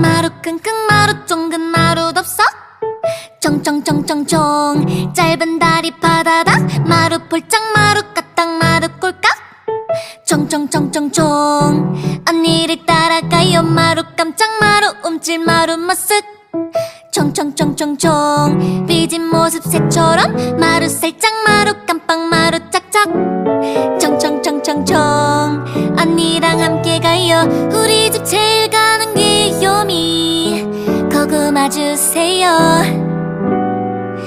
마루 끙끙 마루 쫑긋 마루 덥석 쫑쫑쫑쫑쫑 짧은 다리 파다닥 마루 폴짝 마루 까딱 마루 꼴깍 쫑쫑쫑쫑쫑 언니를 따라가요 마루 깜짝 마루 움찔 마루 머쓱 총총총총총 삐진 모습 새처럼 마루 살짝 마루 깜빡 마루 짝짝 총총총총총 언니랑 함께 가요 우리 집 제일 가는 귀요미 고구마 주세요